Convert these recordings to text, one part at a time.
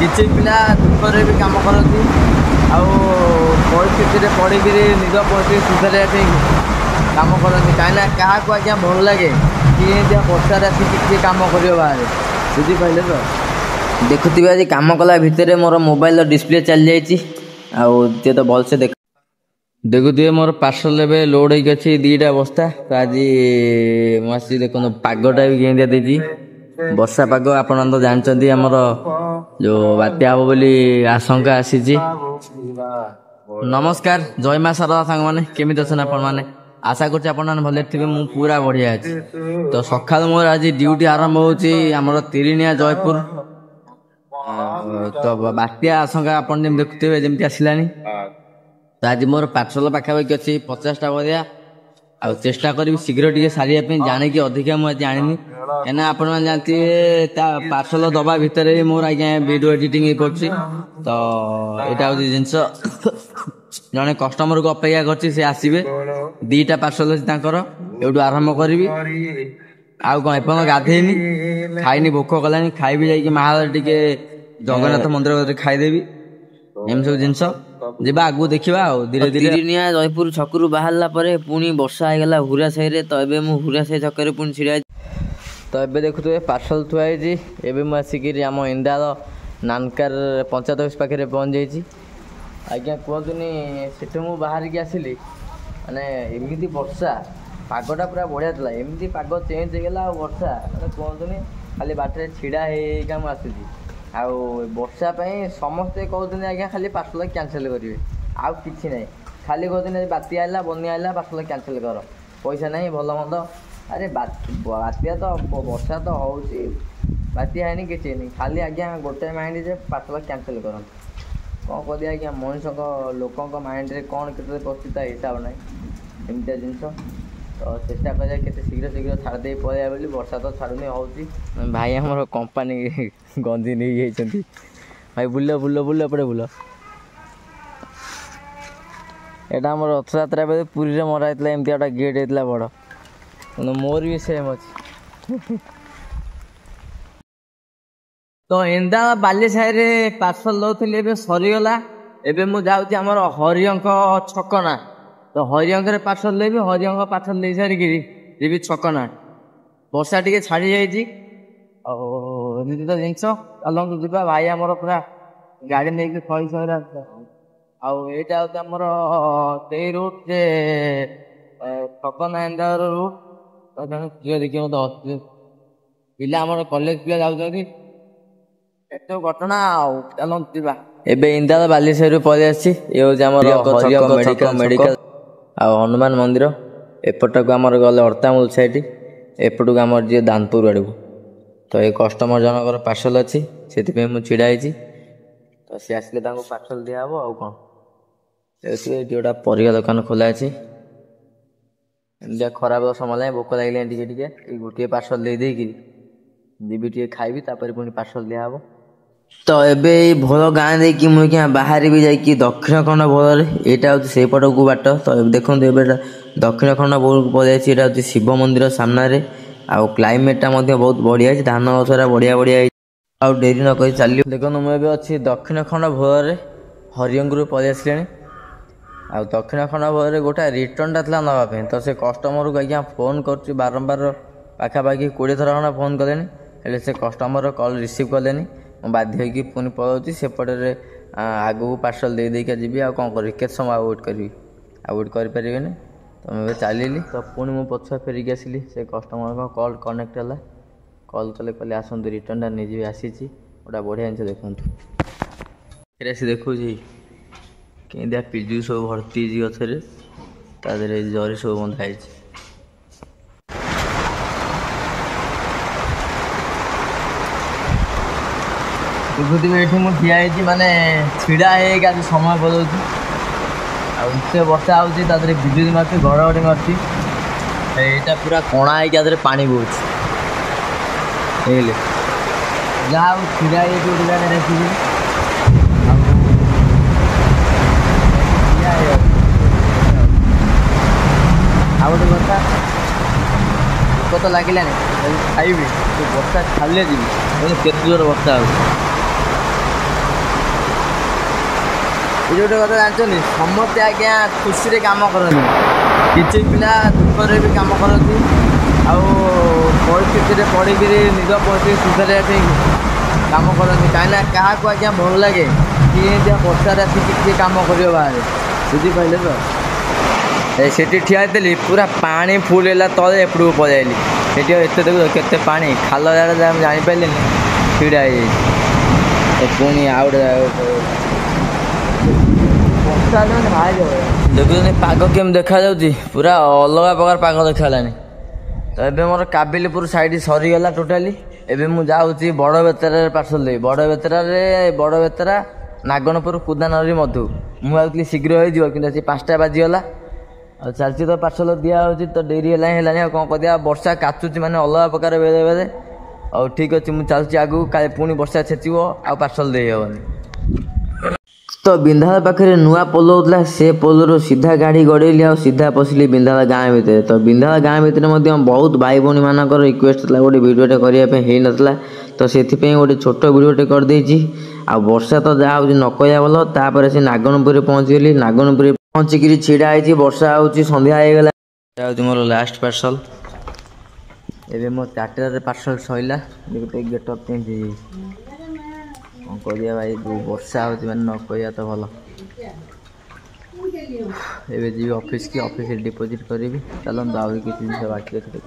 କିଛି ପିଲା ଦୁଃଖରେ ବି କାମ କରନ୍ତି ଆଉ ପରିସ୍ଥିତିରେ ପଡ଼ିକିରି ନିଜ ପରିସ୍ଥିତି ସୁଧାରିବା ପାଇଁ କାମ କରନ୍ତି। କାହିଁକିନା କାହାକୁ ଆଜ୍ଞା ଭଲ ଲାଗେ କି ଏମିତିଆ ବର୍ଷାରେ ଆସିକି କିଏ କାମ କରିବ ବାହାରେ, ବୁଝିପାରିଲେ ତ। ଦେଖୁଥିବେ ଆଜି କାମ କଲା ଭିତରେ ମୋର ମୋବାଇଲର ଡିସପ୍ଲେ ଚାଲିଯାଇଛି ଆଉ ସିଏ ତ ଭଲସେ ଦେଖୁଥିବେ ମୋର ପାର୍ସଲ ଏବେ ଲୋଡ୍ ହେଇକି ଅଛି 2ଟା ବସ୍ତା। ତ ଆଜି ମୁଁ ଆସିଛି ଦେଖନ୍ତୁ ପାଗଟା ବି କେମିତିଆ ଦେଇଛି, ବର୍ଷା ପାଗ। ଆପଣ ତ ଜାଣିଛନ୍ତି ଆମର ଯୋଉ ବାତ୍ୟା ହବ ବୋଲି ଆଶଙ୍କା ଆସିଛି। ନମସ୍କାର, ଜୟ ମା ଶାରଦା ସାଙ୍ଗମାନେ, କେମିତି ଅଛନ୍ତି ଆପଣମାନେ? ଆଶା କରୁଛି ଆପଣମାନେ ଭଲରେ ଥିବେ। ମୁଁ ପୁରା ବଢ଼ିଆ ଅଛି। ତ ସକାଳୁ ମୋର ଆଜି ଡ୍ୟୁଟି ଆରମ୍ଭ ହେଉଛି ଆମର ତିରିଣିଆ ଜୟପୁର। ତ ବାତ୍ୟା ଆଶଙ୍କା ଆପଣ ଯେମିତି ଦେଖୁଥିବେ ଯେମିତି ଆସିଲାଣି। ତ ଆଜି ମୋର ପାର୍ସଲ ପାଖାପାଖି ଅଛି 50ଟା ଭଳିଆ ଆଉ ଚେଷ୍ଟା କରିବି ଶୀଘ୍ର ଟିକେ ସାରିବା ପାଇଁ। ଜାଣିକି ଅଧିକା ମୁଁ ଆଜି ଆଣିନି, କାହିଁକିନା ଆପଣମାନେ ଜାଣିଥିବେ ତା ପାର୍ସଲ ଦବା ଭିତରେ ମୋର ଆଜ୍ଞା ଭିଡ଼ିଓ ଏଡିଟିଂ ହେଇପାରୁଛି। ତ ଏଇଟା ହେଉଛି ଜିନିଷ। ଜଣେ କଷ୍ଟମରକୁ ଅପେକ୍ଷା କରିଛି, ସେ ଆସିବେ। 2ଟା ପାର୍ସଲ ଅଛି ତାଙ୍କର, ଏଇଠୁ ଆରମ୍ଭ କରିବି। ଆଉ କ'ଣ ଏପର୍ଯ୍ୟନ୍ତ ଗାଧେଇନି, ଖାଇନି, ଭୋକ କଲାଣି। ଖାଇବି ଯାଇକି ମାହାଳରେ ଟିକେ ଜଗନ୍ନାଥ ମନ୍ଦିର ଖାଇଦେବି। ଏମିତି ସବୁ ଜିନିଷ ଯିବା ଆଗକୁ ଦେଖିବା ଆଉ ଧୀରେ ଧୀରେ। ତିରିଣିଆ ଜୟପୁର ଛକରୁ ବାହାରିଲା ପରେ ପୁଣି ବର୍ଷା ହେଇଗଲା ହୁରା ସାହିରେ। ତ ଏବେ ମୁଁ ହୁରା ସାହି ଛକରେ ପୁଣି ଛିଡ଼ା ହେଇଛି। ତ ଏବେ ଦେଖୁଥିବେ ପାର୍ସଲ ଥୁଆ ହେଇଛି। ଏବେ ମୁଁ ଆସିକିରି ଆମ ଇଣ୍ଡାର ନାନକାର ପଞ୍ଚାୟତ ଅଫିସ୍ ପାଖରେ ପହଞ୍ଚିଯାଇଛି। ଆଜ୍ଞା କୁହନ୍ତୁନି, ସେଠୁ ମୁଁ ବାହାରିକି ଆସିଲି, ମାନେ ଏମିତି ବର୍ଷା, ପାଗଟା ପୁରା ବଢ଼ିଆ ଥିଲା। ଏମିତି ପାଗ ଚେଞ୍ଜ ହେଇଗଲା ଆଉ ବର୍ଷା, ମାନେ କୁହନ୍ତୁନି, ଖାଲି ବାଟରେ ଛିଡ଼ା ହେଇକା ମୁଁ ଆସୁଛି। ଆଉ ବର୍ଷା ପାଇଁ ସମସ୍ତେ କହୁଛନ୍ତି ଆଜ୍ଞା ଖାଲି ପାର୍ସଲ କ୍ୟାନସେଲ୍ କରିବେ, ଆଉ କିଛି ନାହିଁ। ଖାଲି କହୁଛନ୍ତି ବାତ୍ୟା ହେଲା, ବନ୍ୟା ହେଲା, ପାର୍ସଲ କ୍ୟାନସେଲ୍ କର, ପଇସା ନାହିଁ, ଭଲ ମନ୍ଦ। ଆରେ ବାତ୍ୟା ତ ବର୍ଷା ତ ହେଉଛି, ବାତ୍ୟା ହେଇନି, କିଛି ହେଇନି, ଖାଲି ଆଜ୍ଞା ଗୋଟେ ମାଇଣ୍ଡ ଯେ ପାର୍ସଲ କ୍ୟାନସେଲ୍ କରନ୍ତୁ। କ'ଣ କରିବା ଆଜ୍ଞା, ମଣିଷଙ୍କ ଲୋକଙ୍କ ମାଇଣ୍ଡରେ କ'ଣ କେତେ ପଶୁଛି ତା ହିସାବ ନାହିଁ। ଏମିତିଆ ଜିନିଷ। ତ ଚେଷ୍ଟା କରିବା କେତେ ଶୀଘ୍ର ଛାଡ଼ିଦେଇ ପଳେଇବା ବୋଲି। ବର୍ଷା ତ ଛାଡ଼ୁନି, ହେଉଛି। ଭାଇ ଆମର କମ୍ପାନୀ ଗଞ୍ଜି ନେଇଯାଇଛନ୍ତି। ଭାଇ ବୁଲ ଏପଟେ ବୁଲ। ଏଇଟା ଆମର ରଥଯାତ୍ରା ବେଳେ ପୁରୀରେ ମରା ହେଇଥିଲା, ଏମିତି ଗୋଟେ ଗେଟ୍ ହେଇଥିଲା ବଡ଼। ମୋର ବି ସେମ୍ ଅଛି। ତ ଏନ୍ଦା ବାଲି ସାହିରେ ପାର୍ସଲ ଦଉଥିଲି, ଏବେ ସରିଗଲା। ଏବେ ମୁଁ ଯାଉଛି ଆମର ହରିଅଙ୍କ ଛକନା। ତ ହରିଅଙ୍କରେ ପାର୍ସଲ ଦେବି। ହରିଅଙ୍କ ପାର୍ସଲ ଦେଇ ସାରିକିରି ଯିବି ଛକନା। ବର୍ଷା ଟିକେ ଛାଡ଼ି ଯାଇଛି ଆଉ ଏମିତି ତ ଜିନିଷ। ଚାଲନ୍ତୁ ଯିବା। ଭାଇ ଆମର ପୁରା ଗାଡ଼ି ନେଇକି ଶହେ ଆଉ ଏଇଟା ହେଉଛି ଆମର ସେଇ ରୁଟ୍ ଯେ ଛକନା ଏନ୍ଦାର ରୁଟ୍। ତ ଜଣେ ଝିଅ ଦେଖିବ ମତେ ହସୁଛି। ପିଲା ଆମର କଲେଜ ପିଲା ଯାଉଛନ୍ତି, ଏସବୁ ଘଟଣା ଆଉ। ଚାଲନ୍ତୁ ଯିବା। ଏବେ ଇନ୍ଦାର ବାଲି ସାହିରୁ ପଳେଇ ଆସିଛି। ଏ ହେଉଛି ଆମର ହରିଅଙ୍କ ମେଡ଼ିକାଲ ଆଉ ହନୁମାନ ମନ୍ଦିର। ଏପଟକୁ ଆମର ଗଲେ ଅର୍ତାମୂଳ ସାଇଟ୍, ଏପଟକୁ ଆମର ଯିଏ ଦାନପୁର ଆଡ଼କୁ। ତ ଏ କଷ୍ଟମର ଜଣଙ୍କର ପାର୍ସଲ ଅଛି, ସେଥିପାଇଁ ମୁଁ ଛିଡ଼ା ହେଇଛି। ତ ସେ ଆସିଲେ ତାଙ୍କୁ ପାର୍ସଲ ଦିଆହେବ ଆଉ କ'ଣ। ଏଠି ଗୋଟେ ପରିବା ଦୋକାନ ଖୋଲା ଅଛି। ଏମିତିଆ ଖରାପ ସମୟ ଲାଗେ, ଭୋକ ଲାଗିଲାଣି ଟିକେ ଟିକେ। ଏଇ ଗୋଟିଏ ପାର୍ସଲ ଦେଇକି ଯିବି ଟିକେ ଖାଇବି, ତାପରେ ପୁଣି ପାର୍ସଲ ଦିଆହେବ। ତ ଏବେ ଏଇ ଭୋଳ ଗାଁ ଦେଇକି ମୁଁ ବାହାରିବି ଯାଇକି ଦକ୍ଷିଣ ଖଣ୍ଡ ଭୋଳରେ। ଏଇଟା ହେଉଛି ସେଇପଟକୁ ବାଟ। ତ ଦେଖନ୍ତୁ ଏବେ ଦକ୍ଷିଣ ଖଣ୍ଡ ଭୋଳକୁ ପଳାଇଛି। ଏଇଟା ହେଉଛି ଶିବ ମନ୍ଦିର ସାମ୍ନାରେ। ଆଉ କ୍ଲାଇମେଟଟା ମଧ୍ୟ ବହୁତ ବଢ଼ିଆ ହେଇଛି, ଧାନ ଗଛରା ବଢ଼ିଆ ହେଇଛି। ଆଉ ଡେରି ନ କରି ଚାଲିବ। ଦେଖନ୍ତୁ ମୁଁ ଏବେ ଅଛି ଦକ୍ଷିଣ ଖଣ୍ଡ ଭୋଳରେ, ହରିଅଙ୍କରୁ ପଳେଇ ଆସିଲେଣି। ଆଉ ଦକ୍ଷିଣ ଖଣ୍ଡ ଭୋଳରେ ଗୋଟେ ରିଟର୍ଣ୍ଣଟା ଥିଲା ନେବା ପାଇଁ। ତ ସେ କଷ୍ଟମରକୁ ଆଜ୍ଞା ଫୋନ୍ କରୁଛି ବାରମ୍ବାର, ପାଖାପାଖି 20 ଥର ଖଣ୍ଡେ ଫୋନ୍ କଲେଣି, ହେଲେ ସେ କଷ୍ଟମର କଲ୍ ରିସିଭ୍ କଲେନି। ମୁଁ ବାଧ୍ୟ ହୋଇକି ପୁଣି ପଳାଉଛି ସେପଟରେ, ଆଗକୁ ପାର୍ସଲ ଦେଇକା ଯିବି। ଆଉ କ'ଣ କରିବି, କେତେ ସମୟ ଆଉ ୱେଟ୍ କରିବି, ଆଉ ୱେଟ୍ କରିପାରିବିନି। ତ ମୁଁ ଏବେ ଚାଲିଲି। ତ ପୁଣି ମୁଁ ପଛୁଆ ଫେରିକି ଆସିଲି। ସେ କଷ୍ଟମରଙ୍କ କଲ୍ କନେକ୍ଟ ହେଲା, କଲ୍ କଲେ, କହିଲେ ଆସନ୍ତୁ ରିଟର୍ଣ୍ଣଟା ନେଇଯିବେ। ଆସିଛି ଗୋଟେ ବଢ଼ିଆ ଜିନିଷ, ଦେଖନ୍ତୁ। ଏଇଟା ସେ ଦେଖୁଛି କେମିତିଆ ପିଜୁଳି ସବୁ ଭର୍ତ୍ତି ହେଇଛି ଗଛରେ, ତା ଦେହରେ ଜରି ସବୁ ବନ୍ଧା ହେଇଛି। ଦେଖୁଥିବେ ଏଠି ମୁଁ ଠିଆ ହେଇଛି, ମାନେ ଛିଡ଼ା ହେଇକି ଆଜି ସମୟ ପଳାଉଛି। ଆଉ ଏତେ ବର୍ଷା ହେଉଛି, ତା ଦେହରେ ବିଜୁଳି ମାରୁଛି, ଘଡ଼ଘଡ଼ି ମାରୁଛି। ଏଇଟା ପୁରା କଣା ହେଇକି ତା ଦେହରେ ପାଣି ବହୁଛି। ହେଇଲେ ଯାହା ହଉ ଛିଡ଼ା ହେଇଯାଇଛି ଗୋଟେ ଜାଗାରେ ଆସିକି। ଆଉ ଗୋଟେ କଥା, ଭୋକ ତ ଲାଗିଲାନି, ଖାଇବି। ବର୍ଷା ଛାଡ଼ିଲେ ଯିବି। କେତେ ଜୋର ବର୍ଷା ହେଉଛି। ये गोटे कथा जानते समस्ते आज्ञा खुशी काम करती किसी पिला दुखरे भी काम करती परिस्थिति पढ़ी निज परिस्थिति सुधारे काम करती कहीं क्या आज्ञा भल लगे कि बर्षार किसी कम कर बाहर बुझिपारे तो सेठी ठिया पूरा पानी फुल है तले एपटू पलैली सेठी एत देख केते पानी खाल जापारे छिड़ा पुणी आउ देखुन पाग केम देखा पूरा अलग प्रकार पाग देखालानी तो ये मोर काबिलपुर साइड सरीगला टोटाली एबे मु जाऊँगी बड़ बेतरा पार्सल देवी बड़ बेतरा नागणपुर कुदानरी मधु मुझे शीघ्र हो कि 5टा बाजीगला आ चलती तो पार्सल दिया तो डेरी है कौन कर वर्षा काचुची मैंने अलग प्रकार बेले बेले और ठीक अच्छे मुझे चलुची आगू का पुणी वर्षा छेचिब आ पार्सल दे हेनी तो बिंधाल पाखे नुआ पोल होता से पोलर सीधा गाड़ी गड़ेली आ सीधा पशिली बिंधाल गाँ भितर तो बिंधाल गाँ भितर बहुत भाई भौणी मानक रिक्वेस्ट था गोटे भिडियोटे करने नाला तो से गोटे छोट भिडियोटे करदे आ वर्षा तो जहाँ हूँ न कहया भल तापर से नागणपुर पहुँचीगली नागणपुर पहुँचिक छिड़ा है वर्षा हूँ संध्या हो मोर लास्ट पार्सल एवं मो 4टार पार्सल सैला गोटे गेटअप चेंज कौन कर भाई वर्षा हो न कहया तो भल एवं जी ऑफिस की ऑफिस डिपोजिट करी चलते आहरी किसी जिन बाकी अच्छे देख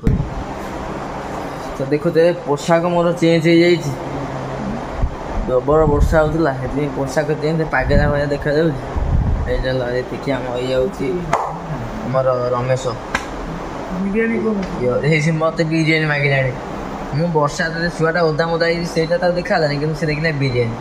तो देखते पोशाक मोर चेंज हो जाए जबर वर्षा होता है पोशाक चेंज पागेला भाया देखा देखिए आम आमर रमेश मत बिरियानी मागिला मु वर्षा छुआटा ओदा मोदा से देखा कि देखला बिरियानी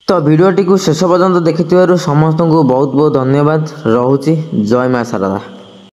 तो भिडियोटी को शेष पर्यंत देखि समस्त को बहुत बहुत धन्यवाद। रोची जय मां शारदा।